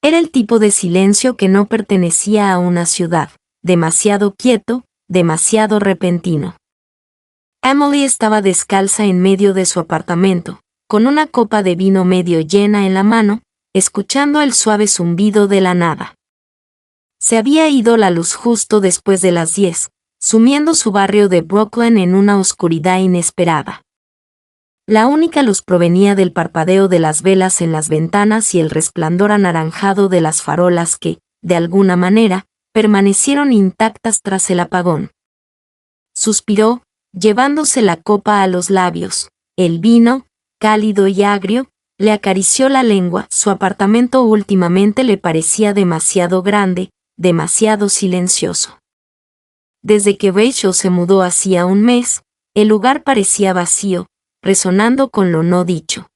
Era el tipo de silencio que no pertenecía a una ciudad, demasiado quieto, demasiado repentino. Emily estaba descalza en medio de su apartamento, con una copa de vino medio llena en la mano, escuchando el suave zumbido de la nada. Se había ido la luz justo después de las 10, sumiendo su barrio de Brooklyn en una oscuridad inesperada. La única luz provenía del parpadeo de las velas en las ventanas y el resplandor anaranjado de las farolas que, de alguna manera, permanecieron intactas tras el apagón. Suspiró, llevándose la copa a los labios. El vino, cálido y agrio, le acarició la lengua. Su apartamento últimamente le parecía demasiado grande, demasiado silencioso. Desde que Rachel se mudó hacía un mes, el lugar parecía vacío, resonando con lo no dicho.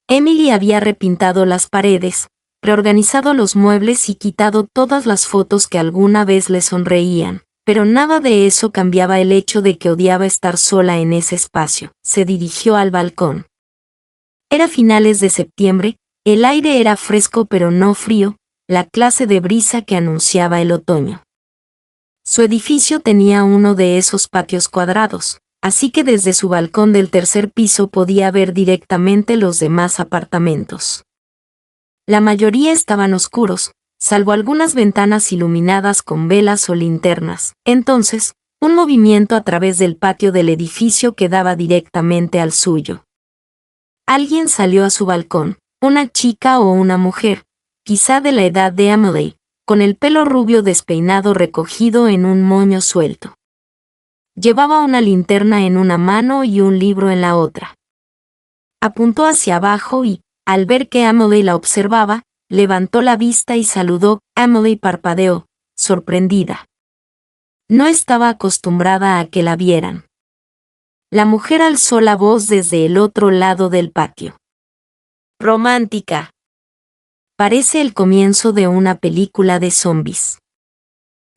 Emily había repintado las paredes, reorganizado los muebles y quitado todas las fotos que alguna vez le sonreían, pero nada de eso cambiaba el hecho de que odiaba estar sola en ese espacio. Se dirigió al balcón. Era finales de septiembre, el aire era fresco pero no frío, la clase de brisa que anunciaba el otoño. Su edificio tenía uno de esos patios cuadrados, así que desde su balcón del tercer piso podía ver directamente los demás apartamentos. La mayoría estaban oscuros, salvo algunas ventanas iluminadas con velas o linternas. Entonces, un movimiento a través del patio del edificio que daba directamente al suyo. Alguien salió a su balcón, una chica o una mujer, quizá de la edad de Emily, con el pelo rubio despeinado recogido en un moño suelto. Llevaba una linterna en una mano y un libro en la otra. Apuntó hacia abajo y, al ver que Emily la observaba, levantó la vista y saludó. Emily parpadeó, sorprendida. No estaba acostumbrada a que la vieran. La mujer alzó la voz desde el otro lado del patio. Romántica. Parece el comienzo de una película de zombies.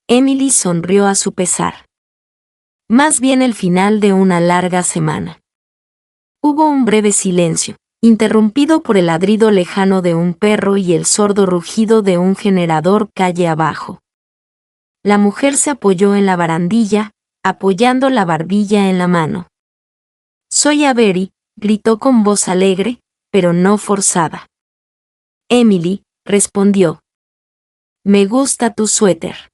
Emily sonrió a su pesar. Más bien el final de una larga semana. Hubo un breve silencio, interrumpido por el ladrido lejano de un perro y el sordo rugido de un generador calle abajo. La mujer se apoyó en la barandilla, apoyando la barbilla en la mano. «Soy Avery», gritó con voz alegre, pero no forzada. Emily, respondió. «Me gusta tu suéter».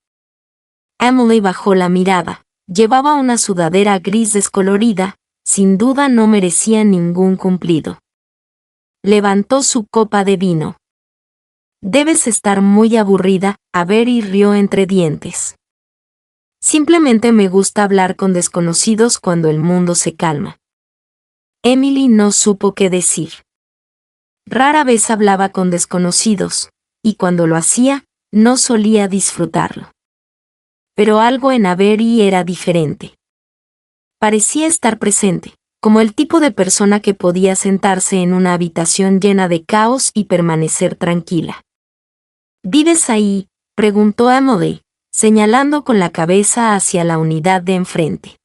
Emily bajó la mirada. Llevaba una sudadera gris descolorida, sin duda no merecía ningún cumplido. Levantó su copa de vino. «Debes estar muy aburrida», Avery rió entre dientes. «Simplemente me gusta hablar con desconocidos cuando el mundo se calma». Emily no supo qué decir. Rara vez hablaba con desconocidos, y cuando lo hacía, no solía disfrutarlo. Pero algo en Avery era diferente. Parecía estar presente, como el tipo de persona que podía sentarse en una habitación llena de caos y permanecer tranquila. «¿Vives ahí?», preguntó Emily, señalando con la cabeza hacia la unidad de enfrente.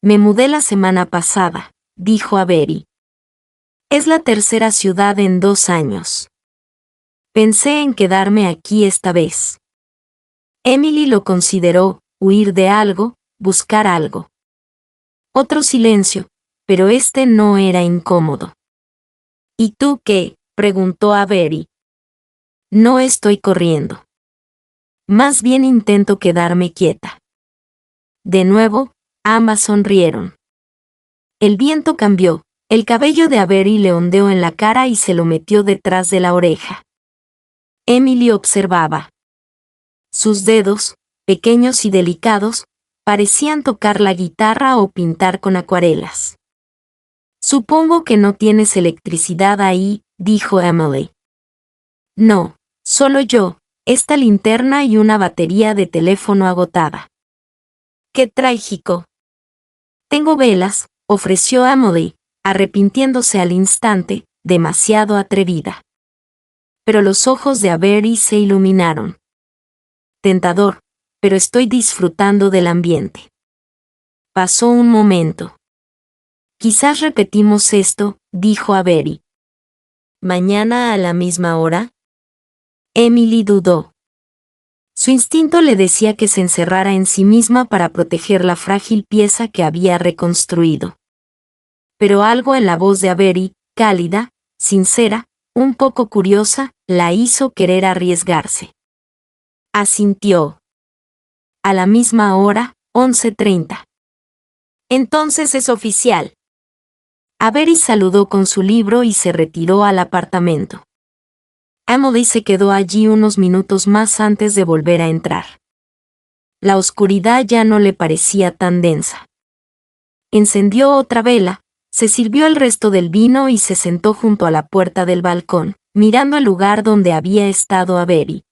«Me mudé la semana pasada», dijo Avery. «Es la tercera ciudad en 2 años. Pensé en quedarme aquí esta vez». Emily lo consideró, huir de algo, buscar algo. Otro silencio, pero este no era incómodo. «¿Y tú qué?», preguntó Avery. «No estoy corriendo. Más bien intento quedarme quieta». De nuevo, ambas sonrieron. El viento cambió, el cabello de Avery le ondeó en la cara y se lo metió detrás de la oreja. Emily observaba. Sus dedos, pequeños y delicados, parecían tocar la guitarra o pintar con acuarelas. «Supongo que no tienes electricidad ahí», dijo Emily. «No, solo yo, esta linterna y una batería de teléfono agotada». «Qué trágico». «Tengo velas», ofreció Emily, arrepintiéndose al instante, demasiado atrevida. Pero los ojos de Avery se iluminaron. «Tentador, pero estoy disfrutando del ambiente». Pasó un momento. «Quizás repetimos esto», dijo Avery. «¿Mañana a la misma hora?». Emily dudó. Su instinto le decía que se encerrara en sí misma para proteger la frágil pieza que había reconstruido. Pero algo en la voz de Avery, cálida, sincera, un poco curiosa, la hizo querer arriesgarse. Asintió. A la misma hora, 11:30. Entonces es oficial. Avery saludó con su libro y se retiró al apartamento. Emily se quedó allí unos minutos más antes de volver a entrar. La oscuridad ya no le parecía tan densa. Encendió otra vela, se sirvió el resto del vino y se sentó junto a la puerta del balcón, mirando el lugar donde había estado Avery.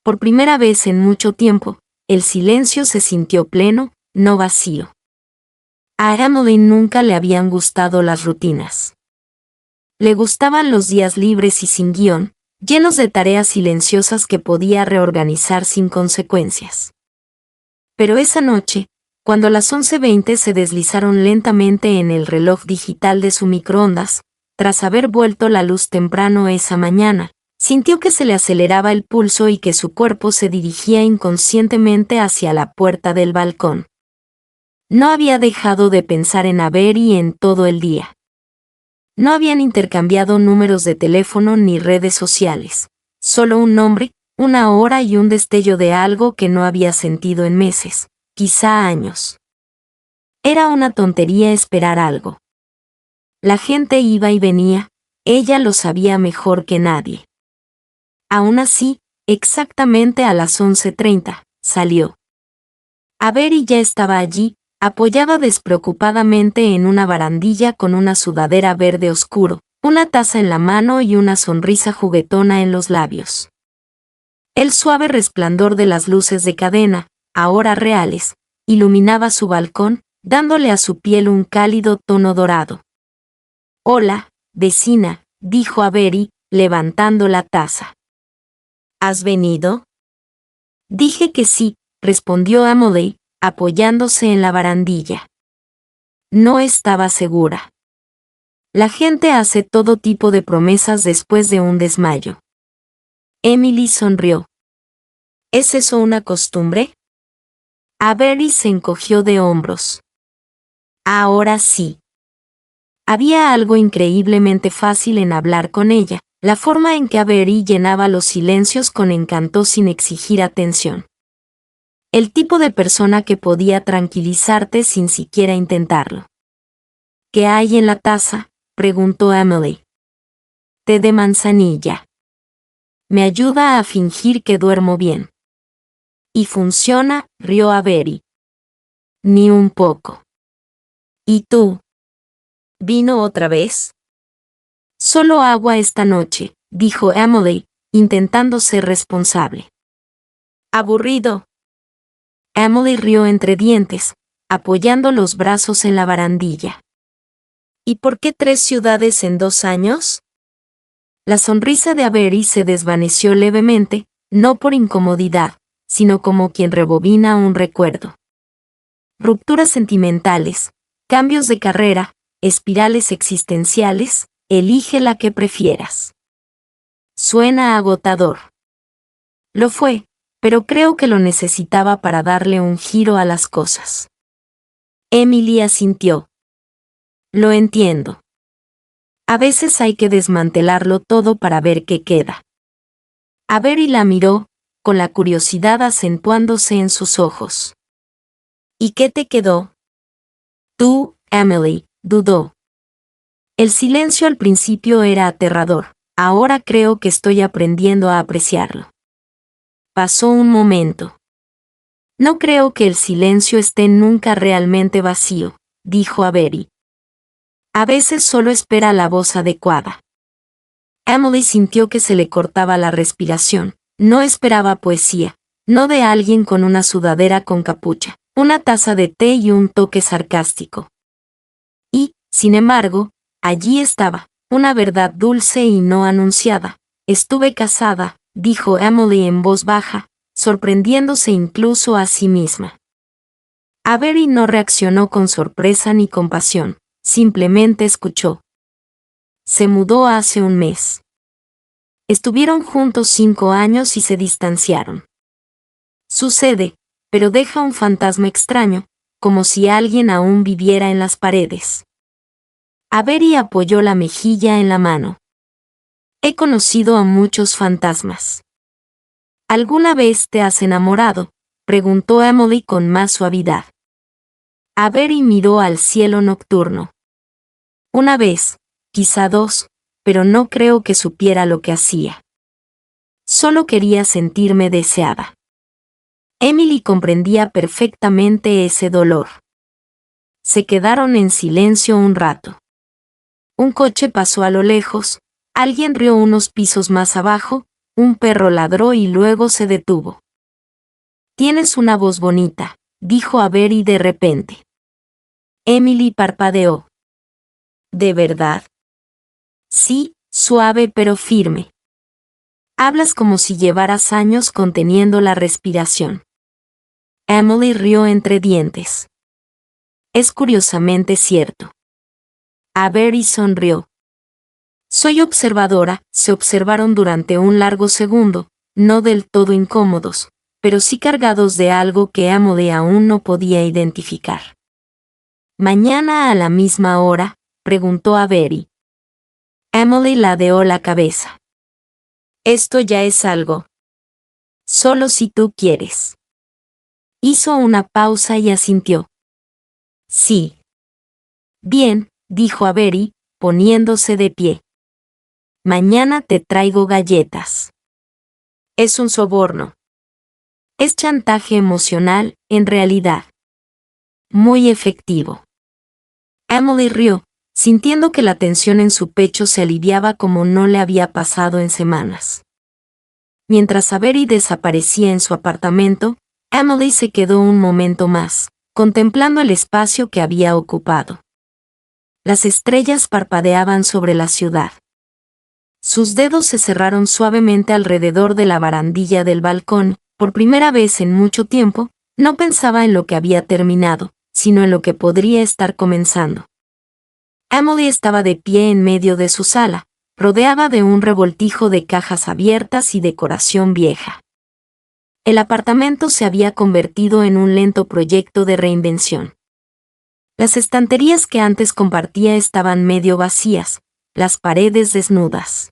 Por primera vez en mucho tiempo, el silencio se sintió pleno, no vacío. A Emily nunca le habían gustado las rutinas. Le gustaban los días libres y sin guión, llenos de tareas silenciosas que podía reorganizar sin consecuencias. Pero esa noche, cuando las 11:20 se deslizaron lentamente en el reloj digital de su microondas, tras haber vuelto la luz temprano esa mañana, sintió que se le aceleraba el pulso y que su cuerpo se dirigía inconscientemente hacia la puerta del balcón. No había dejado de pensar en Avery en todo el día. No habían intercambiado números de teléfono ni redes sociales, solo un nombre, una hora y un destello de algo que no había sentido en meses, quizá años. Era una tontería esperar algo. La gente iba y venía, ella lo sabía mejor que nadie. Aún así, exactamente a las 11:30, salió. Avery ya estaba allí, apoyada despreocupadamente en una barandilla con una sudadera verde oscuro, una taza en la mano y una sonrisa juguetona en los labios. El suave resplandor de las luces de cadena, ahora reales, iluminaba su balcón, dándole a su piel un cálido tono dorado. «Hola, vecina», dijo Avery, levantando la taza. «¿Has venido?» «Dije que sí», respondió Emily, apoyándose en la barandilla. No estaba segura. La gente hace todo tipo de promesas después de un desmayo. Emily sonrió. ¿Es eso una costumbre? Avery se encogió de hombros. Ahora sí. Había algo increíblemente fácil en hablar con ella, la forma en que Avery llenaba los silencios con encanto sin exigir atención. El tipo de persona que podía tranquilizarte sin siquiera intentarlo. ¿Qué hay en la taza?, preguntó Emily. Té de manzanilla. Me ayuda a fingir que duermo bien. Y funciona, rió Avery. Ni un poco. ¿Y tú? ¿Vino otra vez? Solo agua esta noche, dijo Emily, intentando ser responsable. Aburrido. Emily rió entre dientes, apoyando los brazos en la barandilla. ¿Y por qué 3 ciudades en 2 años? La sonrisa de Avery se desvaneció levemente, no por incomodidad, sino como quien rebobina un recuerdo. Rupturas sentimentales, cambios de carrera, espirales existenciales, elige la que prefieras. Suena agotador. Lo fue, pero creo que lo necesitaba para darle un giro a las cosas. Emily asintió. Lo entiendo. A veces hay que desmantelarlo todo para ver qué queda. Avery la miró, con la curiosidad acentuándose en sus ojos. ¿Y qué te quedó? Tú, Emily, dudó. El silencio al principio era aterrador, ahora creo que estoy aprendiendo a apreciarlo. Pasó un momento. No creo que el silencio esté nunca realmente vacío, dijo Avery. A veces solo espera la voz adecuada. Emily sintió que se le cortaba la respiración. No esperaba poesía, no de alguien con una sudadera con capucha, una taza de té y un toque sarcástico. Y, sin embargo, allí estaba, una verdad dulce y no anunciada. Estuve casada, dijo Emily en voz baja, sorprendiéndose incluso a sí misma. Avery no reaccionó con sorpresa ni compasión, simplemente escuchó. Se mudó hace un mes. Estuvieron juntos 5 años y se distanciaron. Sucede, pero deja un fantasma extraño, como si alguien aún viviera en las paredes. Avery apoyó la mejilla en la mano. He conocido a muchos fantasmas. ¿Alguna vez te has enamorado?, preguntó Emily con más suavidad. Avery miró al cielo nocturno. Una vez, quizá 2, pero no creo que supiera lo que hacía. Solo quería sentirme deseada. Emily comprendía perfectamente ese dolor. Se quedaron en silencio un rato. Un coche pasó a lo lejos, alguien rió unos pisos más abajo, un perro ladró y luego se detuvo. Tienes una voz bonita, dijo Avery de repente. Emily parpadeó. ¿De verdad? Sí, suave pero firme. Hablas como si llevaras años conteniendo la respiración. Emily rió entre dientes. Es curiosamente cierto. Avery sonrió. Soy observadora, se observaron durante un largo segundo, no del todo incómodos, pero sí cargados de algo que Emily aún no podía identificar. ¿Mañana a la misma hora?, preguntó Avery. Emily ladeó la cabeza. Esto ya es algo. Solo si tú quieres. Hizo una pausa y asintió. Sí. Bien, dijo Avery, poniéndose de pie. Mañana te traigo galletas. Es un soborno. Es chantaje emocional, en realidad. Muy efectivo. Emily rió, sintiendo que la tensión en su pecho se aliviaba como no le había pasado en semanas. Mientras Avery desaparecía en su apartamento, Emily se quedó un momento más, contemplando el espacio que había ocupado. Las estrellas parpadeaban sobre la ciudad. Sus dedos se cerraron suavemente alrededor de la barandilla del balcón. Por primera vez en mucho tiempo, no pensaba en lo que había terminado, sino en lo que podría estar comenzando. Emily estaba de pie en medio de su sala, rodeada de un revoltijo de cajas abiertas y decoración vieja. El apartamento se había convertido en un lento proyecto de reinvención. Las estanterías que antes compartía estaban medio vacías, las paredes desnudas.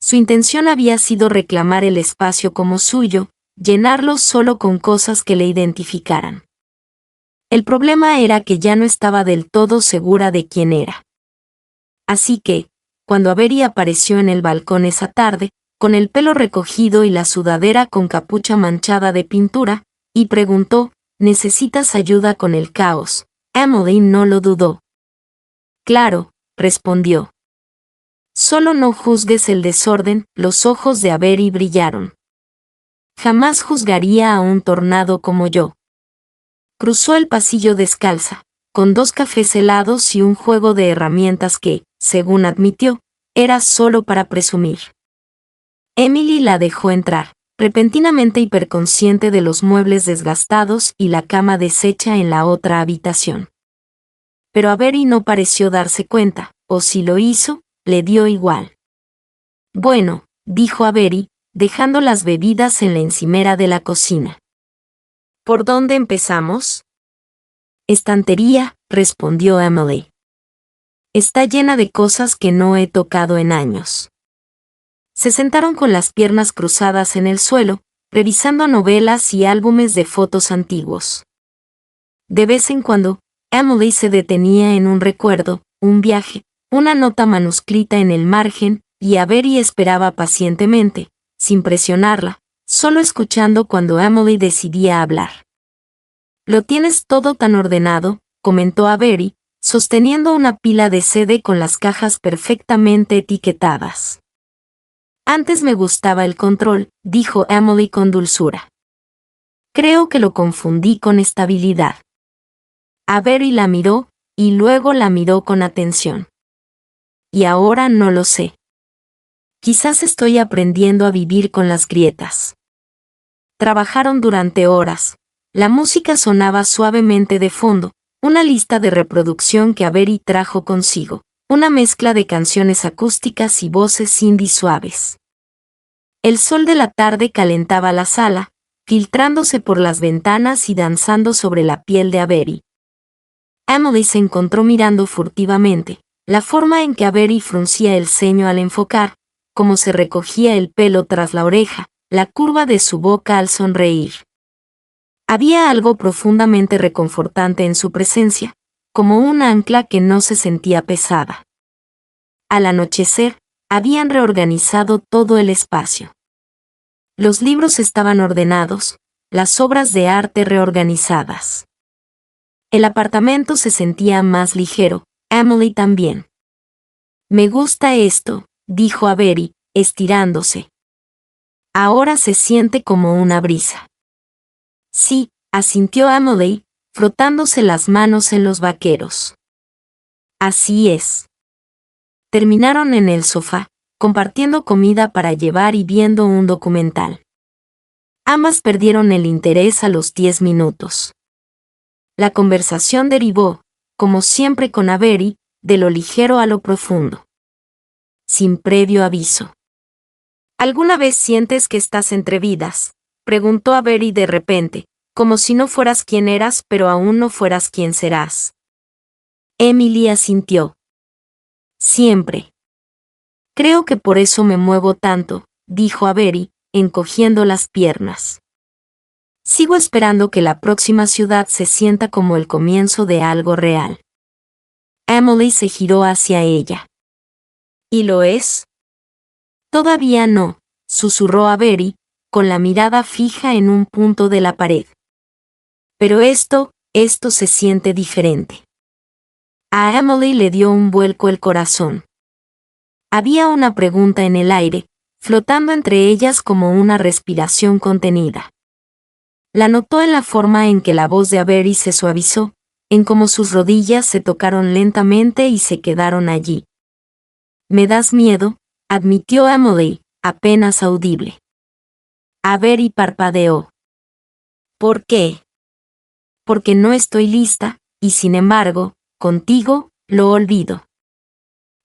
Su intención había sido reclamar el espacio como suyo, llenarlo solo con cosas que le identificaran. El problema era que ya no estaba del todo segura de quién era. Así que, cuando Avery apareció en el balcón esa tarde, con el pelo recogido y la sudadera con capucha manchada de pintura, y preguntó, ¿necesitas ayuda con el caos?, Emily no lo dudó. Claro, respondió. Solo no juzgues el desorden, los ojos de Avery brillaron. Jamás juzgaría a un tornado como yo. Cruzó el pasillo descalza, con 2 cafés helados y un juego de herramientas que, según admitió, era solo para presumir. Emily la dejó entrar, repentinamente hiperconsciente de los muebles desgastados y la cama deshecha en la otra habitación. Pero Avery no pareció darse cuenta, o si lo hizo, le dio igual. Bueno, dijo Avery, dejando las bebidas en la encimera de la cocina. ¿Por dónde empezamos? Estantería, respondió Emily. Está llena de cosas que no he tocado en años. Se sentaron con las piernas cruzadas en el suelo, revisando novelas y álbumes de fotos antiguos. De vez en cuando, Emily se detenía en un recuerdo, un viaje, una nota manuscrita en el margen, y Avery esperaba pacientemente, sin presionarla, solo escuchando cuando Emily decidía hablar. Lo tienes todo tan ordenado, comentó Avery, sosteniendo una pila de CD con las cajas perfectamente etiquetadas. Antes me gustaba el control, dijo Emily con dulzura. Creo que lo confundí con estabilidad. Avery la miró, y luego la miró con atención. Y ahora no lo sé. Quizás estoy aprendiendo a vivir con las grietas. Trabajaron durante horas. La música sonaba suavemente de fondo, una lista de reproducción que Avery trajo consigo, una mezcla de canciones acústicas y voces indie suaves. El sol de la tarde calentaba la sala, filtrándose por las ventanas y danzando sobre la piel de Avery. Emily se encontró mirando furtivamente la forma en que Avery fruncía el ceño al enfocar, cómo se recogía el pelo tras la oreja, la curva de su boca al sonreír. Había algo profundamente reconfortante en su presencia, como un ancla que no se sentía pesada. Al anochecer, habían reorganizado todo el espacio. Los libros estaban ordenados, las obras de arte reorganizadas. El apartamento se sentía más ligero, Emily también. Me gusta esto, dijo Avery, estirándose. Ahora se siente como una brisa. Sí, asintió Emily, frotándose las manos en los vaqueros. Así es. Terminaron en el sofá, compartiendo comida para llevar y viendo un documental. Ambas perdieron el interés a los 10 minutos. La conversación derivó, como siempre con Avery, de lo ligero a lo profundo. Sin previo aviso. ¿Alguna vez sientes que estás entre vidas?, preguntó Avery de repente, como si no fueras quien eras pero aún no fueras quien serás. Emily asintió. Siempre. Creo que por eso me muevo tanto, dijo Avery, encogiendo las piernas. Sigo esperando que la próxima ciudad se sienta como el comienzo de algo real. Emily se giró hacia ella. ¿Y lo es? Todavía no, susurró Avery, con la mirada fija en un punto de la pared. Pero esto se siente diferente. A Emily le dio un vuelco el corazón. Había una pregunta en el aire, flotando entre ellas como una respiración contenida. La notó en la forma en que la voz de Avery se suavizó, en cómo sus rodillas se tocaron lentamente y se quedaron allí. Me das miedo, admitió Emily, apenas audible. Avery parpadeó. ¿Por qué? Porque no estoy lista, y sin embargo, contigo, lo olvido.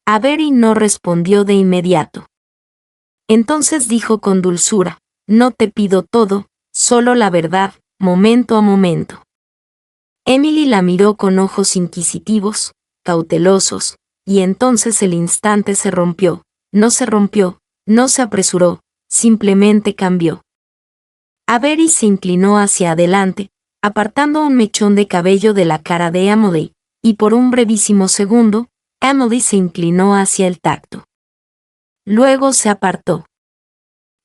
Avery no respondió de inmediato. Entonces dijo con dulzura, no te pido todo, solo la verdad, momento a momento. Emily la miró con ojos inquisitivos, cautelosos, y entonces el instante se rompió, no se apresuró, simplemente cambió. Avery se inclinó hacia adelante, apartando un mechón de cabello de la cara de Emily, y por un brevísimo segundo, Emily se inclinó hacia el tacto. Luego se apartó.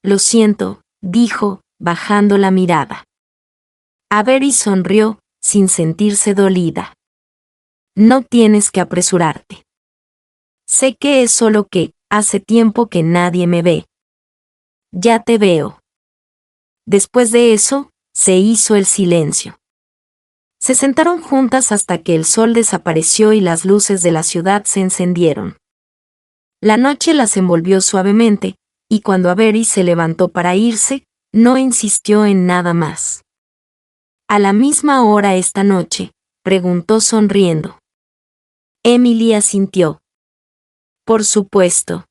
Lo siento, dijo, bajando la mirada. Avery sonrió, sin sentirse dolida. No tienes que apresurarte. Sé que es solo que, hace tiempo que nadie me ve. Ya te veo. Después de eso, se hizo el silencio. Se sentaron juntas hasta que el sol desapareció y las luces de la ciudad se encendieron. La noche las envolvió suavemente, y cuando Avery se levantó para irse, no insistió en nada más. ¿A la misma hora esta noche?, preguntó sonriendo. Emily asintió. Por supuesto.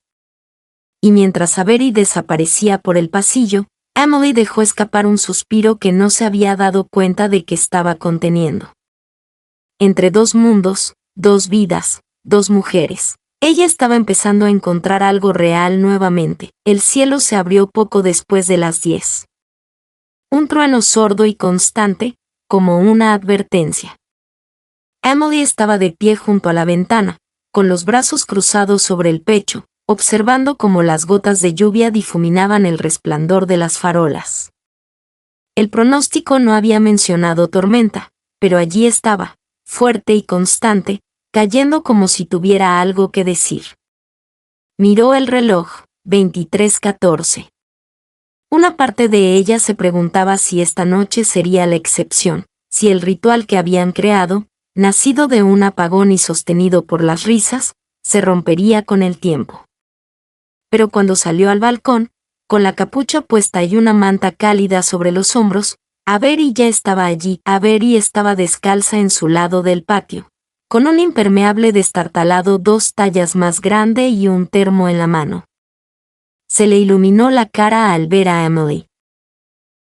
Y mientras Avery desaparecía por el pasillo, Emily dejó escapar un suspiro que no se había dado cuenta de que estaba conteniendo. Entre dos mundos, dos vidas, dos mujeres. Ella estaba empezando a encontrar algo real nuevamente. El cielo se abrió poco después de las 10. Un trueno sordo y constante, como una advertencia. Emily estaba de pie junto a la ventana, con los brazos cruzados sobre el pecho, observando cómo las gotas de lluvia difuminaban el resplandor de las farolas. El pronóstico no había mencionado tormenta, pero allí estaba, fuerte y constante, cayendo como si tuviera algo que decir. Miró el reloj, 23:14. Una parte de ella se preguntaba si esta noche sería la excepción, si el ritual que habían creado, nacido de un apagón y sostenido por las risas, se rompería con el tiempo. Pero cuando salió al balcón, con la capucha puesta y una manta cálida sobre los hombros, Avery ya estaba allí. Avery estaba descalza en su lado del patio, con un impermeable destartalado 2 tallas más grande y un termo en la mano. Se le iluminó la cara al ver a Emily.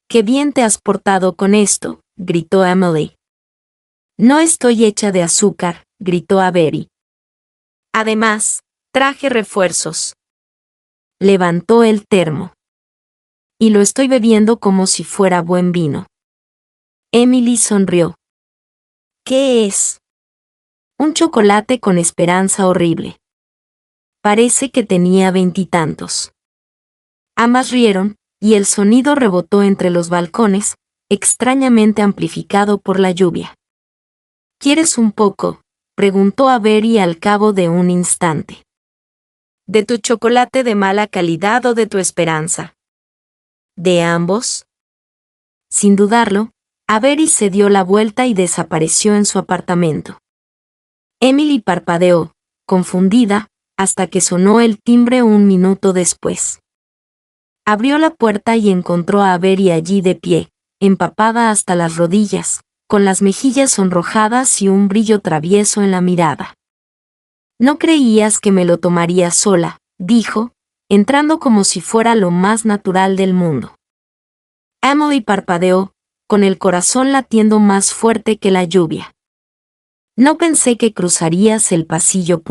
«¡Qué bien te has portado con esto!», gritó Emily. «No estoy hecha de azúcar», gritó Avery. «Además, traje refuerzos». Levantó el termo. «Y lo estoy bebiendo como si fuera buen vino». Emily sonrió. «¿Qué es?» «Un chocolate con esperanza horrible». Parece que tenía 20 y tantos. Ambas rieron, y el sonido rebotó entre los balcones, extrañamente amplificado por la lluvia. «¿Quieres un poco?», preguntó Avery al cabo de un instante. «¿De tu chocolate de mala calidad o de tu esperanza?». «¿De ambos?». Sin dudarlo, Avery se dio la vuelta y desapareció en su apartamento. Emily parpadeó, confundida, hasta que sonó el timbre un minuto después. Abrió la puerta y encontró a Avery allí de pie, empapada hasta las rodillas, con las mejillas sonrojadas y un brillo travieso en la mirada. «No creías que me lo tomaría sola», dijo, entrando como si fuera lo más natural del mundo. Emily parpadeó, con el corazón latiendo más fuerte que la lluvia. «No pensé que cruzarías el pasillo.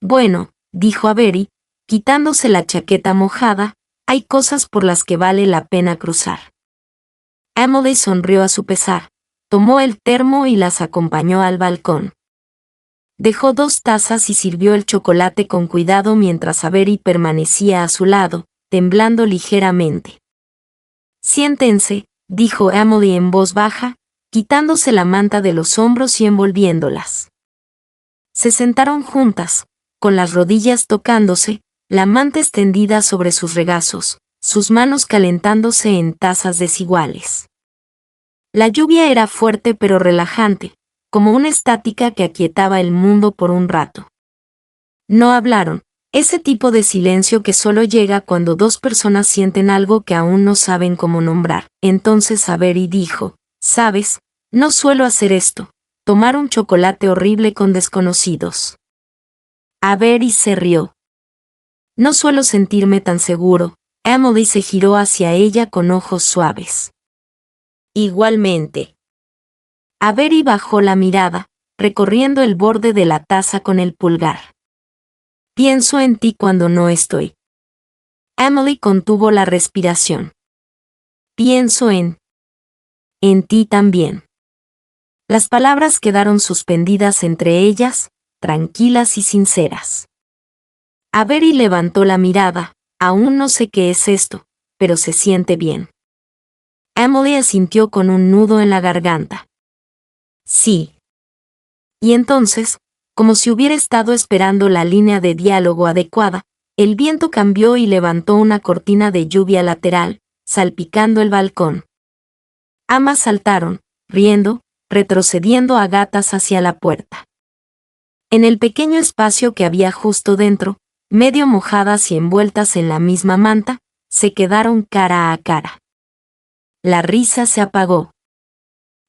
Bueno», dijo Avery, quitándose la chaqueta mojada, «hay cosas por las que vale la pena cruzar». Emily sonrió a su pesar, tomó el termo y las acompañó al balcón. Dejó 2 tazas y sirvió el chocolate con cuidado mientras Avery permanecía a su lado, temblando ligeramente. «Siéntense», dijo Emily en voz baja, quitándose la manta de los hombros y envolviéndolas. Se sentaron juntas, con las rodillas tocándose, la manta extendida sobre sus regazos, sus manos calentándose en tazas desiguales. La lluvia era fuerte pero relajante, como una estática que aquietaba el mundo por un rato. No hablaron, ese tipo de silencio que solo llega cuando 2 personas sienten algo que aún no saben cómo nombrar. Entonces Avery dijo: «¿Sabes? No suelo hacer esto, tomar un chocolate horrible con desconocidos». Avery se rió. «No suelo sentirme tan seguro». Emily se giró hacia ella con ojos suaves. «Igualmente». Avery bajó la mirada, recorriendo el borde de la taza con el pulgar. «Pienso en ti cuando no estoy». Emily contuvo la respiración. «Pienso en ti también». Las palabras quedaron suspendidas entre ellas, tranquilas y sinceras. Avery levantó la mirada. «Aún no sé qué es esto, pero se siente bien». Emily asintió con un nudo en la garganta. «Sí». Y entonces, como si hubiera estado esperando la línea de diálogo adecuada, el viento cambió y levantó una cortina de lluvia lateral, salpicando el balcón. Ambas saltaron, riendo, retrocediendo a gatas hacia la puerta. En el pequeño espacio que había justo dentro, medio mojadas y envueltas en la misma manta, se quedaron cara a cara. La risa se apagó.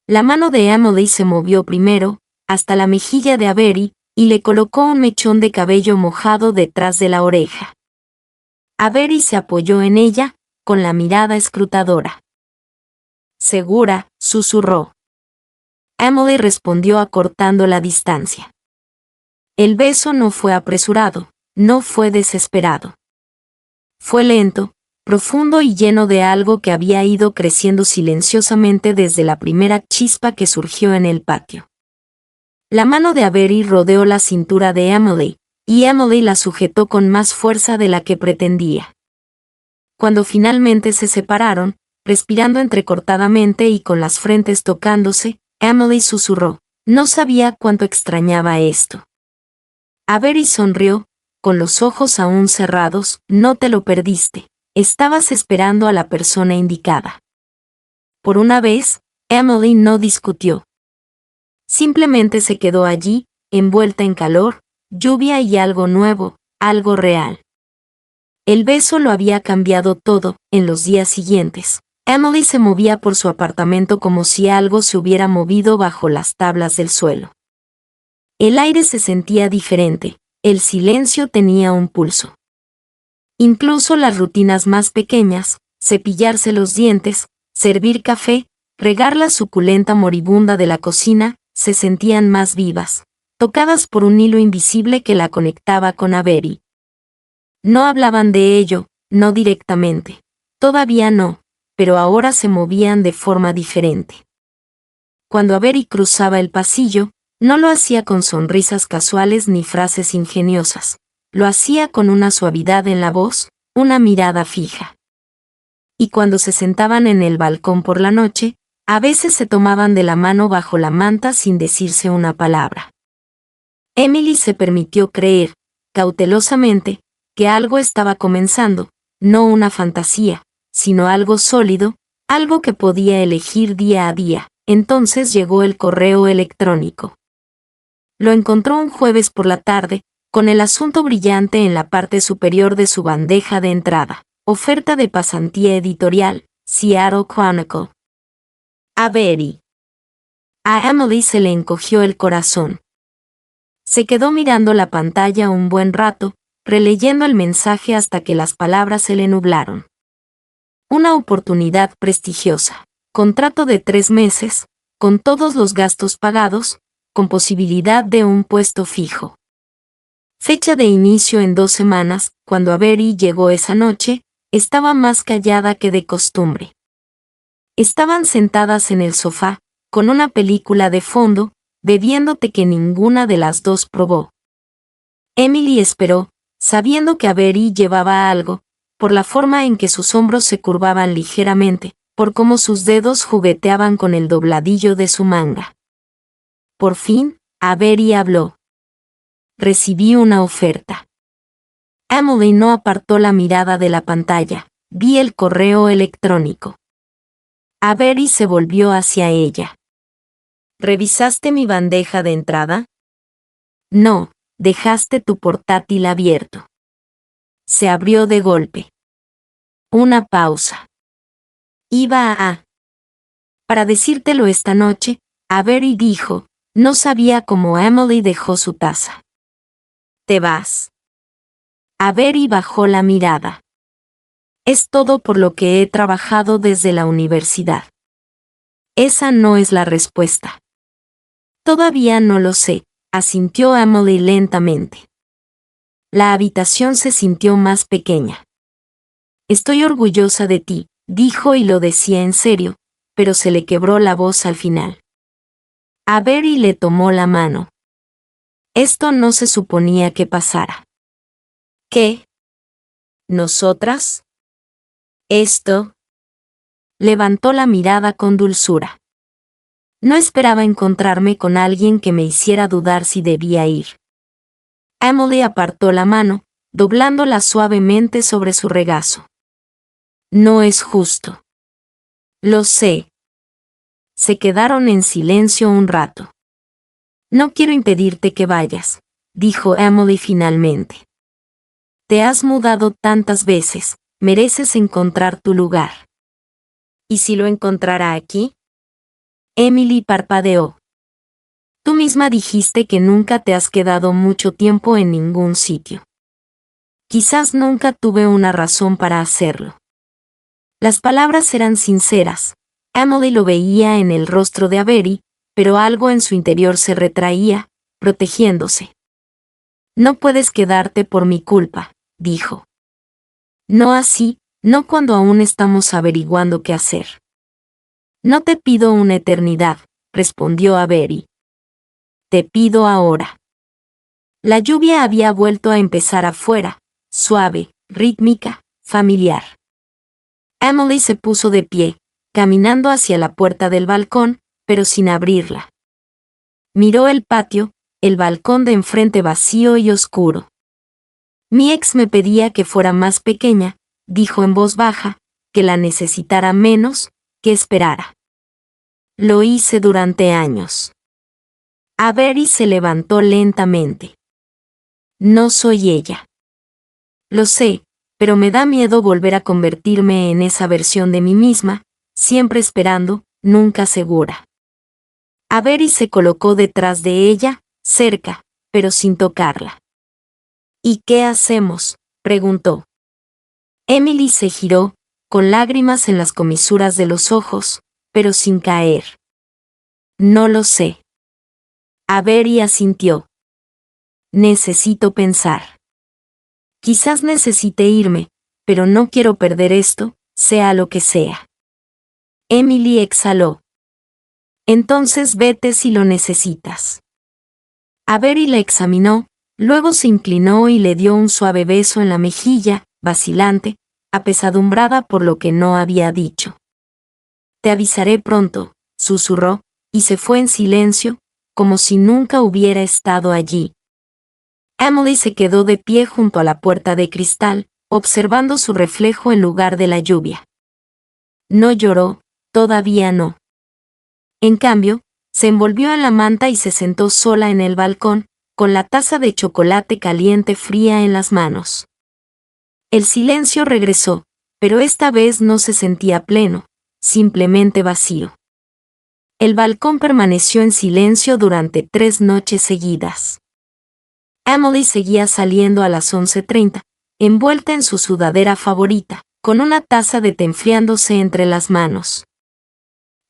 La mano de Emily se movió primero, hasta la mejilla de Avery, y le colocó un mechón de cabello mojado detrás de la oreja. Avery se apoyó en ella, con la mirada escrutadora. «¿Segura?», susurró. Emily respondió acortando la distancia. El beso no fue apresurado, no fue desesperado. Fue lento, profundo y lleno de algo que había ido creciendo silenciosamente desde la primera chispa que surgió en el patio. La mano de Avery rodeó la cintura de Emily, y Emily la sujetó con más fuerza de la que pretendía. Cuando finalmente se separaron, respirando entrecortadamente y con las frentes tocándose, Emily susurró: «No sabía cuánto extrañaba esto». Avery sonrió, con los ojos aún cerrados. «No te lo perdiste, estabas esperando a la persona indicada». Por una vez, Emily no discutió. Simplemente se quedó allí, envuelta en calor, lluvia y algo nuevo, algo real. El beso lo había cambiado todo. En los días siguientes, Emily se movía por su apartamento como si algo se hubiera movido bajo las tablas del suelo. El aire se sentía diferente, el silencio tenía un pulso. Incluso las rutinas más pequeñas, cepillarse los dientes, servir café, regar la suculenta moribunda de la cocina, se sentían más vivas, tocadas por un hilo invisible que la conectaba con Avery. No hablaban de ello, no directamente. Todavía no, pero ahora se movían de forma diferente. Cuando Avery cruzaba el pasillo, no lo hacía con sonrisas casuales ni frases ingeniosas. Lo hacía con una suavidad en la voz, una mirada fija. Y cuando se sentaban en el balcón por la noche, a veces se tomaban de la mano bajo la manta sin decirse una palabra. Emily se permitió creer, cautelosamente, que algo estaba comenzando, no una fantasía, sino algo sólido, algo que podía elegir día a día. Entonces llegó el correo electrónico. Lo encontró un jueves por la tarde, con el asunto brillante en la parte superior de su bandeja de entrada. Oferta de pasantía editorial, Seattle Chronicle. Avery. A Emily se le encogió el corazón. Se quedó mirando la pantalla un buen rato, releyendo el mensaje hasta que las palabras se le nublaron. Una oportunidad prestigiosa. Contrato de 3 meses, con todos los gastos pagados, con posibilidad de un puesto fijo. Fecha de inicio en 2 semanas. Cuando Avery llegó esa noche, estaba más callada que de costumbre. Estaban sentadas en el sofá, con una película de fondo, bebiendo té que ninguna de las dos probó. Emily esperó, sabiendo que Avery llevaba algo, por la forma en que sus hombros se curvaban ligeramente, por cómo sus dedos jugueteaban con el dobladillo de su manga. Por fin, Avery habló. Recibí una oferta. Emily no apartó la mirada de la pantalla. Vi el correo electrónico. Avery se volvió hacia ella. ¿Revisaste mi bandeja de entrada? No, dejaste tu portátil abierto. Se abrió de golpe. Una pausa. Iba a... Para decírtelo esta noche, Avery dijo, no sabía cómo Emily dejó su taza. ¿Te vas? Avery bajó la mirada. Es todo por lo que he trabajado desde la universidad. Esa no es la respuesta. Todavía no lo sé, asintió Emily lentamente. La habitación se sintió más pequeña. Estoy orgullosa de ti, dijo y lo decía en serio, pero se le quebró la voz al final. Avery le tomó la mano. Esto no se suponía que pasara. ¿Qué? ¿Nosotras? Esto. Levantó la mirada con dulzura. No esperaba encontrarme con alguien que me hiciera dudar si debía ir. Emily apartó la mano, doblándola suavemente sobre su regazo. No es justo. Lo sé. Se quedaron en silencio un rato. No quiero impedirte que vayas, dijo Emily finalmente. Te has mudado tantas veces, mereces encontrar tu lugar. ¿Y si lo encontrara aquí? Emily parpadeó. Tú misma dijiste que nunca te has quedado mucho tiempo en ningún sitio. Quizás nunca tuve una razón para hacerlo. Las palabras eran sinceras. Emily lo veía en el rostro de Avery, pero algo en su interior se retraía, protegiéndose. No puedes quedarte por mi culpa, dijo. No así, no cuando aún estamos averiguando qué hacer. No te pido una eternidad, respondió Avery. Te pido ahora. La lluvia había vuelto a empezar afuera, suave, rítmica, familiar. Emily se puso de pie, caminando hacia la puerta del balcón, pero sin abrirla. Miró el patio, el balcón de enfrente vacío y oscuro. Mi ex me pedía que fuera más pequeña, dijo en voz baja, que la necesitara menos, que esperara. Lo hice durante años. Avery se levantó lentamente. No soy ella. Lo sé, pero me da miedo volver a convertirme en esa versión de mí misma, siempre esperando, nunca segura. Avery se colocó detrás de ella, cerca, pero sin tocarla. ¿Y qué hacemos?, preguntó. Emily se giró, con lágrimas en las comisuras de los ojos, pero sin caer. No lo sé. Avery asintió. Necesito pensar. Quizás necesite irme, pero no quiero perder esto, sea lo que sea. Emily exhaló. Entonces vete si lo necesitas. Avery la examinó, luego se inclinó y le dio un suave beso en la mejilla, vacilante, apesadumbrada por lo que no había dicho. Te avisaré pronto, susurró, y se fue en silencio, como si nunca hubiera estado allí. Emily se quedó de pie junto a la puerta de cristal, observando su reflejo en lugar de la lluvia. No lloró, todavía no. En cambio, se envolvió en la manta y se sentó sola en el balcón, con la taza de chocolate caliente fría en las manos. El silencio regresó, pero esta vez no se sentía pleno, simplemente vacío. El balcón permaneció en silencio durante 3 noches seguidas. Emily seguía saliendo a las 11:30, envuelta en su sudadera favorita, con una taza de té enfriándose entre las manos.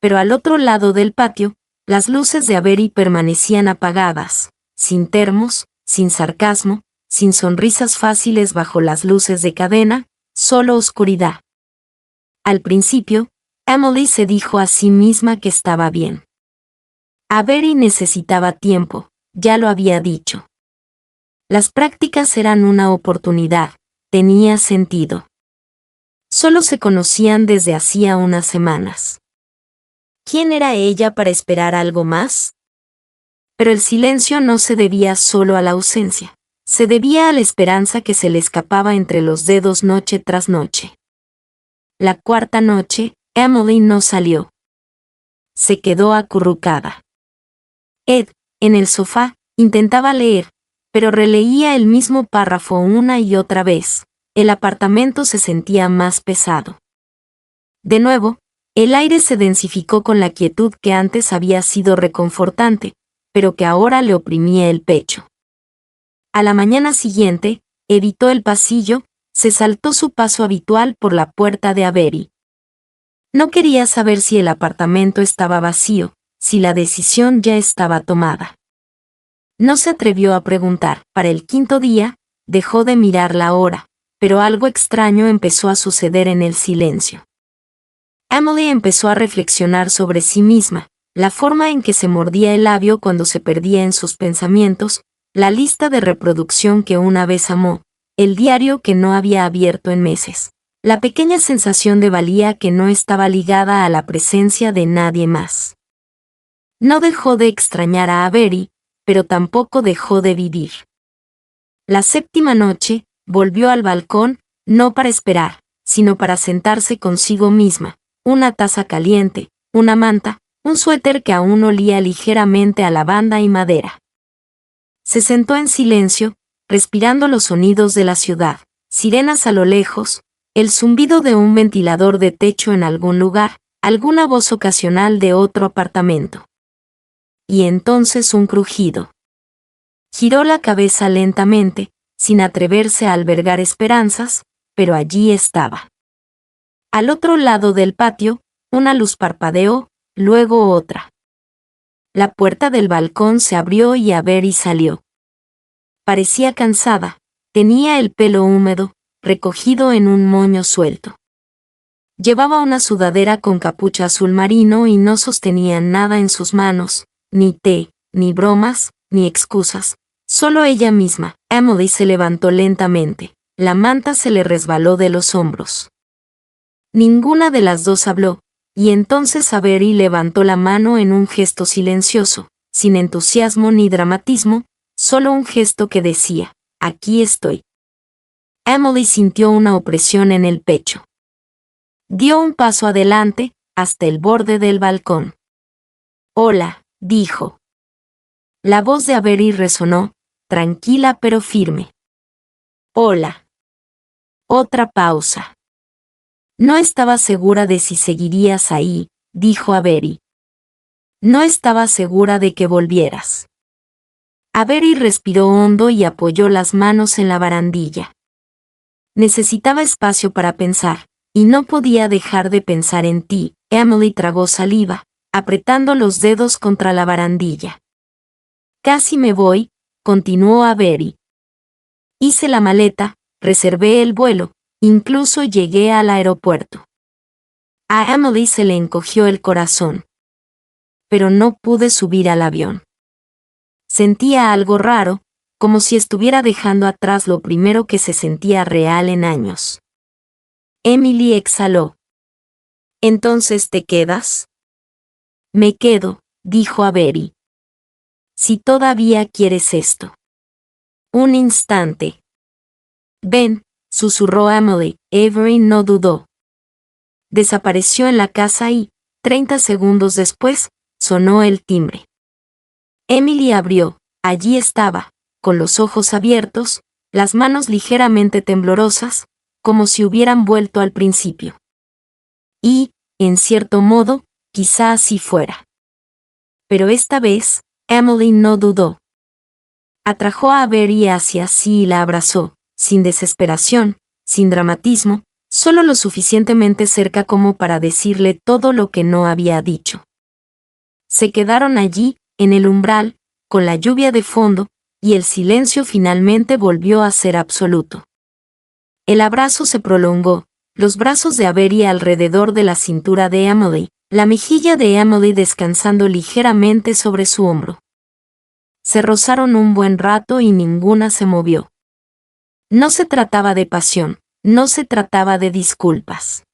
Pero al otro lado del patio, las luces de Avery permanecían apagadas, sin termos, sin sarcasmo, sin sonrisas fáciles bajo las luces de cadena, solo oscuridad. Al principio, Emily se dijo a sí misma que estaba bien. Avery necesitaba tiempo, ya lo había dicho. Las prácticas eran una oportunidad, tenía sentido. Solo se conocían desde hacía unas semanas. ¿Quién era ella para esperar algo más? Pero el silencio no se debía solo a la ausencia, se debía a la esperanza que se le escapaba entre los dedos noche tras noche. La 4ª noche, Emily no salió. Se quedó acurrucada. Ed, en el sofá, intentaba leer, pero releía el mismo párrafo una y otra vez. El apartamento se sentía más pesado. De nuevo, el aire se densificó con la quietud que antes había sido reconfortante, pero que ahora le oprimía el pecho. A la mañana siguiente, evitó el pasillo, se saltó su paso habitual por la puerta de Avery. No quería saber si el apartamento estaba vacío, si la decisión ya estaba tomada. No se atrevió a preguntar. Para el 5.º día, dejó de mirar la hora, pero algo extraño empezó a suceder en el silencio. Emily empezó a reflexionar sobre sí misma, la forma en que se mordía el labio cuando se perdía en sus pensamientos, la lista de reproducción que una vez amó, el diario que no había abierto en meses, la pequeña sensación de valía que no estaba ligada a la presencia de nadie más. No dejó de extrañar a Avery, pero tampoco dejó de vivir. La 7ª noche, volvió al balcón, no para esperar, sino para sentarse consigo misma, una taza caliente, una manta, un suéter que aún olía ligeramente a lavanda y madera. Se sentó en silencio, respirando los sonidos de la ciudad, sirenas a lo lejos, el zumbido de un ventilador de techo en algún lugar, alguna voz ocasional de otro apartamento. Y entonces un crujido. Giró la cabeza lentamente, sin atreverse a albergar esperanzas, pero allí estaba. Al otro lado del patio, una luz parpadeó, luego otra. La puerta del balcón se abrió y Avery salió. Parecía cansada, tenía el pelo húmedo, recogido en un moño suelto. Llevaba una sudadera con capucha azul marino y no sostenía nada en sus manos, ni té, ni bromas, ni excusas, solo ella misma. Emily se levantó lentamente, la manta se le resbaló de los hombros. Ninguna de las dos habló, y entonces Avery levantó la mano en un gesto silencioso, sin entusiasmo ni dramatismo, solo un gesto que decía, aquí estoy. Emily sintió una opresión en el pecho. Dio un paso adelante, hasta el borde del balcón. Hola, dijo. La voz de Avery resonó, tranquila pero firme. Hola. Otra pausa. No estaba segura de si seguirías ahí, dijo Avery. No estaba segura de que volvieras. Avery respiró hondo y apoyó las manos en la barandilla. Necesitaba espacio para pensar, y no podía dejar de pensar en ti. Emily tragó saliva, apretando los dedos contra la barandilla. Casi me voy, continuó Avery. Hice la maleta, reservé el vuelo, incluso llegué al aeropuerto. A Emily se le encogió el corazón. Pero no pude subir al avión. Sentía algo raro, como si estuviera dejando atrás lo primero que se sentía real en años. Emily exhaló. ¿Entonces te quedas? Me quedo, dijo Avery. Si todavía quieres esto. Un instante. Ven, susurró Emily. Avery no dudó. Desapareció en la casa y, 30 segundos después, sonó el timbre. Emily abrió. Allí estaba, con los ojos abiertos, las manos ligeramente temblorosas, como si hubieran vuelto al principio. Y, en cierto modo, quizá así fuera. Pero esta vez, Emily no dudó. Atrajo a Avery hacia sí y la abrazó, sin desesperación, sin dramatismo, solo lo suficientemente cerca como para decirle todo lo que no había dicho. Se quedaron allí, en el umbral, con la lluvia de fondo, y el silencio finalmente volvió a ser absoluto. El abrazo se prolongó, los brazos de Avery alrededor de la cintura de Emily, la mejilla de Emily descansando ligeramente sobre su hombro. Se rozaron un buen rato y ninguna se movió. No se trataba de pasión, no se trataba de disculpas.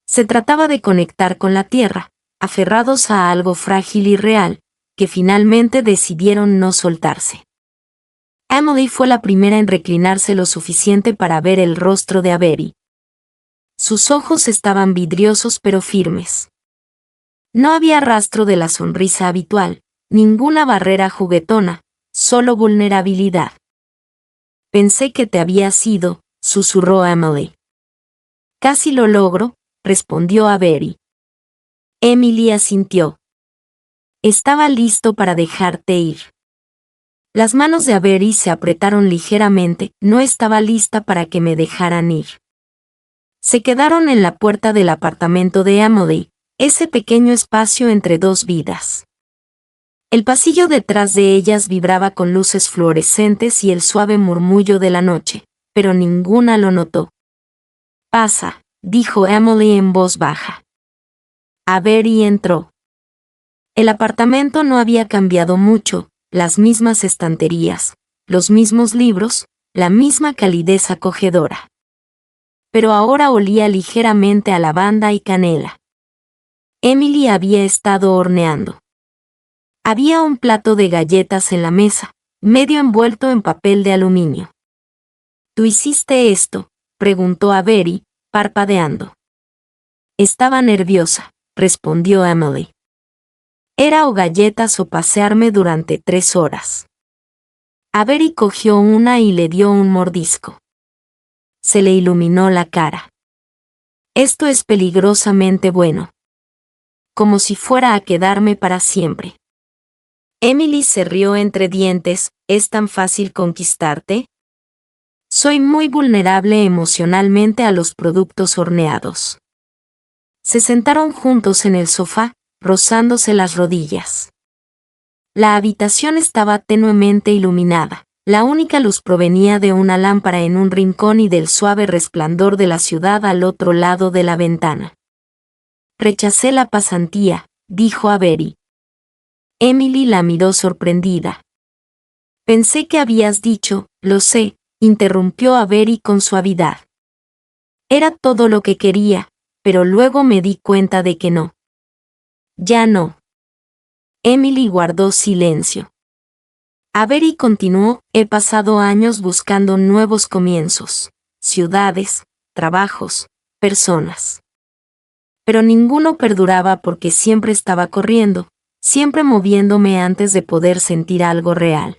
Se trataba de conectar con la tierra, aferrados a algo frágil y real, que finalmente decidieron no soltarse. Emily fue la primera en reclinarse lo suficiente para ver el rostro de Avery. Sus ojos estaban vidriosos pero firmes. No había rastro de la sonrisa habitual, ninguna barrera juguetona, solo vulnerabilidad. Pensé que te habías ido, susurró Emily. Casi lo logro, respondió Avery. Emily asintió. Estaba listo para dejarte ir. Las manos de Avery se apretaron ligeramente, no estaba lista para que me dejaran ir. Se quedaron en la puerta del apartamento de Emily, ese pequeño espacio entre dos vidas. El pasillo detrás de ellas vibraba con luces fluorescentes y el suave murmullo de la noche, pero ninguna lo notó. Pasa, dijo Emily en voz baja. Avery entró. El apartamento no había cambiado mucho, las mismas estanterías, los mismos libros, la misma calidez acogedora. Pero ahora olía ligeramente a lavanda y canela. Emily había estado horneando. Había un plato de galletas en la mesa, medio envuelto en papel de aluminio. ¿Tú hiciste esto?, preguntó Avery, parpadeando. Estaba nerviosa, respondió Emily. Era o galletas o pasearme durante 3 horas. Avery cogió una y le dio un mordisco. Se le iluminó la cara. Esto es peligrosamente bueno. Como si fuera a quedarme para siempre. Emily se rió entre dientes. ¿Es tan fácil conquistarte? Soy muy vulnerable emocionalmente a los productos horneados. Se sentaron juntos en el sofá, rozándose las rodillas. La habitación estaba tenuemente iluminada. La única luz provenía de una lámpara en un rincón y del suave resplandor de la ciudad al otro lado de la ventana. Rechacé la pasantía, dijo Avery. Emily la miró sorprendida. Pensé que habías dicho, lo sé, interrumpió Avery con suavidad. Era todo lo que quería, pero luego me di cuenta de que no. Ya no. Emily guardó silencio. Avery continuó, he pasado años buscando nuevos comienzos, ciudades, trabajos, personas. Pero ninguno perduraba porque siempre estaba corriendo, siempre moviéndome antes de poder sentir algo real.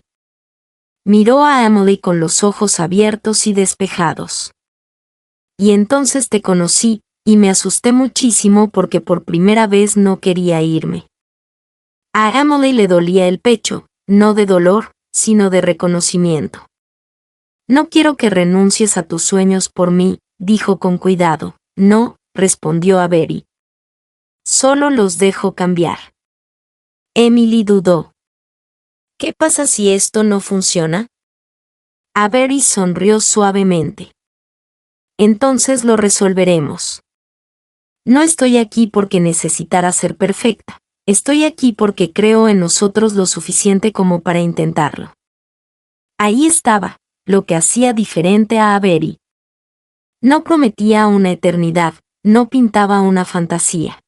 Miró a Emily con los ojos abiertos y despejados. Y entonces te conocí, y me asusté muchísimo porque por primera vez no quería irme. A Emily le dolía el pecho, no de dolor, sino de reconocimiento. No quiero que renuncies a tus sueños por mí, dijo con cuidado. No, respondió Avery. Solo los dejo cambiar. Emily dudó. ¿Qué pasa si esto no funciona? Avery sonrió suavemente. Entonces lo resolveremos. No estoy aquí porque necesitara ser perfecta. Estoy aquí porque creo en nosotros lo suficiente como para intentarlo. Ahí estaba, lo que hacía diferente a Avery. No prometía una eternidad, no pintaba una fantasía.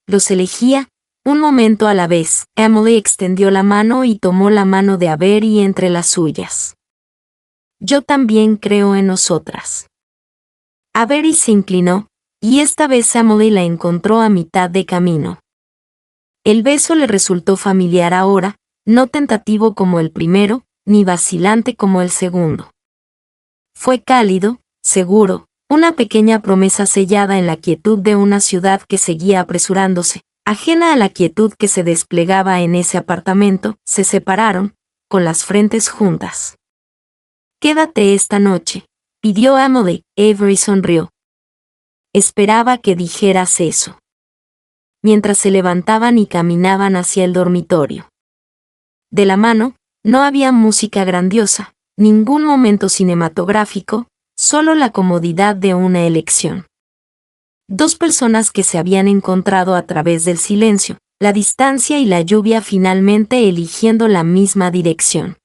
Los elegía, un momento a la vez. Emily extendió la mano y tomó la mano de Avery entre las suyas. Yo también creo en nosotras. Avery se inclinó, y esta vez Emily la encontró a mitad de camino. El beso le resultó familiar ahora, no tentativo como el primero, ni vacilante como el segundo. Fue cálido, seguro, una pequeña promesa sellada en la quietud de una ciudad que seguía apresurándose, ajena a la quietud que se desplegaba en ese apartamento. Se separaron, con las frentes juntas. Quédate esta noche, pidió Emily. Avery sonrió. Esperaba que dijeras eso. Mientras se levantaban y caminaban hacia el dormitorio. De la mano, no había música grandiosa, ningún momento cinematográfico, solo la comodidad de una elección. Dos personas que se habían encontrado a través del silencio, la distancia y la lluvia finalmente eligiendo la misma dirección.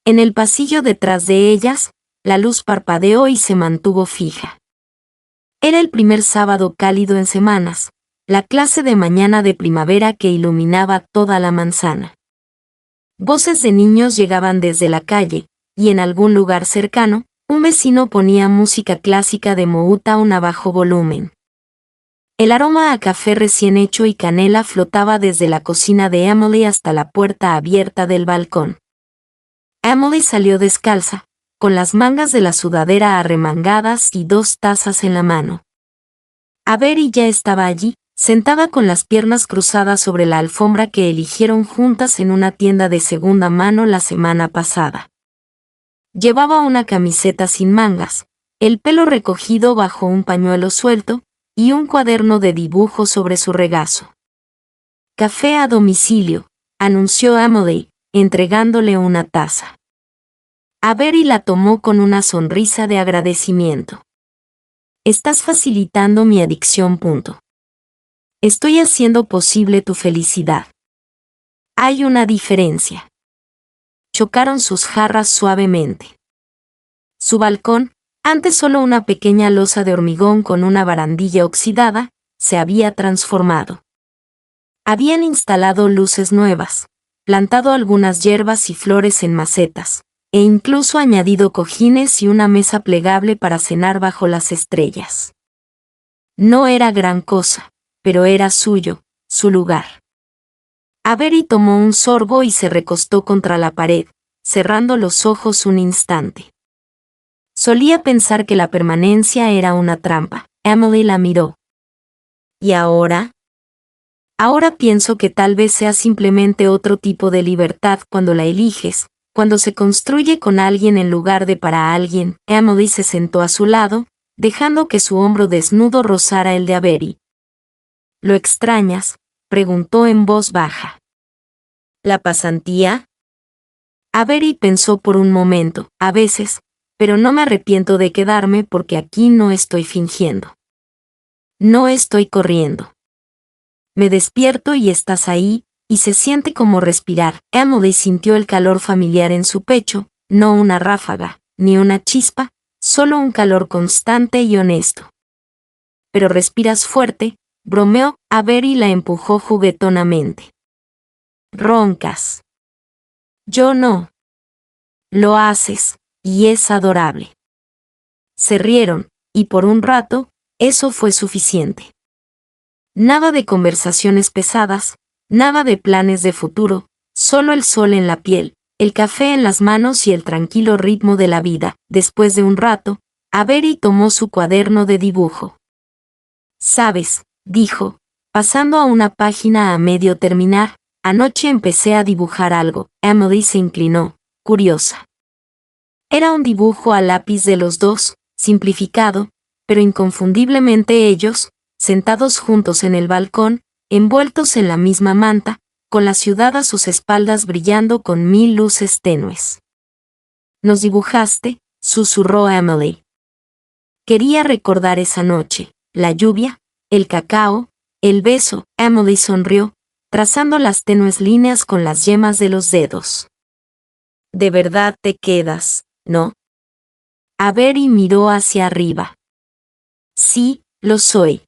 En el pasillo detrás de ellas, la luz parpadeó y se mantuvo fija. Era el primer sábado cálido en semanas, la clase de mañana de primavera que iluminaba toda la manzana. Voces de niños llegaban desde la calle, y en algún lugar cercano, un vecino ponía música clásica de Motown a bajo volumen. El aroma a café recién hecho y canela flotaba desde la cocina de Emily hasta la puerta abierta del balcón. Emily salió descalza, con las mangas de la sudadera arremangadas y 2 tazas en la mano. Avery ya estaba allí, sentada con las piernas cruzadas sobre la alfombra que eligieron juntas en una tienda de segunda mano la semana pasada. Llevaba una camiseta sin mangas, el pelo recogido bajo un pañuelo suelto, y un cuaderno de dibujo sobre su regazo. Café a domicilio, anunció Emily, entregándole una taza. Avery la tomó con una sonrisa de agradecimiento. Estás facilitando mi adicción. Estoy haciendo posible tu felicidad. Hay una diferencia. Chocaron sus jarras suavemente. Su balcón, antes solo una pequeña losa de hormigón con una barandilla oxidada, se había transformado. Habían instalado luces nuevas, plantado algunas hierbas y flores en macetas, e incluso añadido cojines y una mesa plegable para cenar bajo las estrellas. No era gran cosa, pero era suyo, su lugar. Avery tomó un sorbo y se recostó contra la pared, cerrando los ojos un instante. Solía pensar que la permanencia era una trampa. Emily la miró. ¿Y ahora? Ahora pienso que tal vez sea simplemente otro tipo de libertad cuando la eliges, cuando se construye con alguien en lugar de para alguien. Emily se sentó a su lado, dejando que su hombro desnudo rozara el de Avery. ¿Lo extrañas?, preguntó en voz baja. ¿La pasantía? Avery pensó por un momento. A veces, pero no me arrepiento de quedarme porque aquí no estoy fingiendo. No estoy corriendo. Me despierto y estás ahí, y se siente como respirar. Emily sintió el calor familiar en su pecho, no una ráfaga, ni una chispa, solo un calor constante y honesto. Pero respiras fuerte, bromeó. Avery la empujó juguetonamente. Roncas. Yo no. Lo haces, y es adorable. Se rieron, y por un rato, eso fue suficiente. Nada de conversaciones pesadas, nada de planes de futuro, solo el sol en la piel, el café en las manos y el tranquilo ritmo de la vida. Después de un rato, Avery tomó su cuaderno de dibujo. «Sabes», dijo, pasando a una página a medio terminar, «anoche empecé a dibujar algo». Emily se inclinó, curiosa. Era un dibujo a lápiz de los dos, simplificado, pero inconfundiblemente ellos, sentados juntos en el balcón, envueltos en la misma manta, con la ciudad a sus espaldas brillando con 1000 luces tenues. «Nos dibujaste», susurró Emily. Quería recordar esa noche, la lluvia, el cacao, el beso. Emily sonrió, trazando las tenues líneas con las yemas de los dedos. «De verdad te quedas, ¿no?» Avery miró hacia arriba. «Sí, lo soy.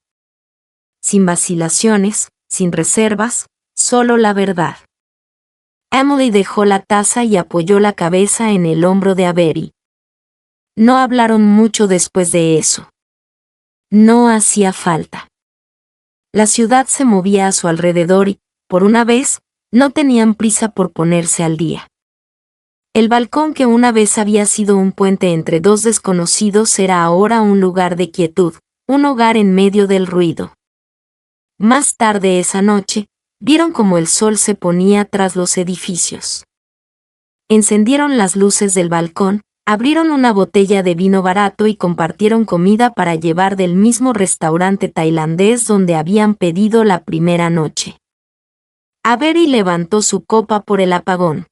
Sin vacilaciones, sin reservas, solo la verdad». Emily dejó la taza y apoyó la cabeza en el hombro de Avery. No hablaron mucho después de eso. No hacía falta. La ciudad se movía a su alrededor y, por una vez, no tenían prisa por ponerse al día. El balcón que una vez había sido un puente entre dos desconocidos era ahora un lugar de quietud, un hogar en medio del ruido. Más tarde esa noche, vieron cómo el sol se ponía tras los edificios. Encendieron las luces del balcón, abrieron una botella de vino barato y compartieron comida para llevar del mismo restaurante tailandés donde habían pedido la primera noche. Avery levantó su copa por el apagón.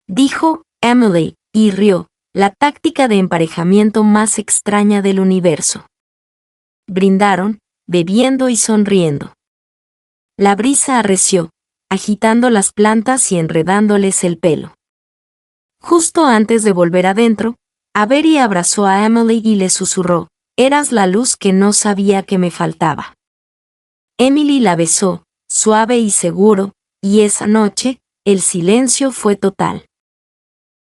Dijo Emily, y rió, la táctica de emparejamiento más extraña del universo. Brindaron, bebiendo y sonriendo. La brisa arreció, agitando las plantas y enredándoles el pelo. Justo antes de volver adentro, Avery abrazó a Emily y le susurró, «Eras la luz que no sabía que me faltaba». Emily la besó, suave y seguro, y esa noche, el silencio fue total.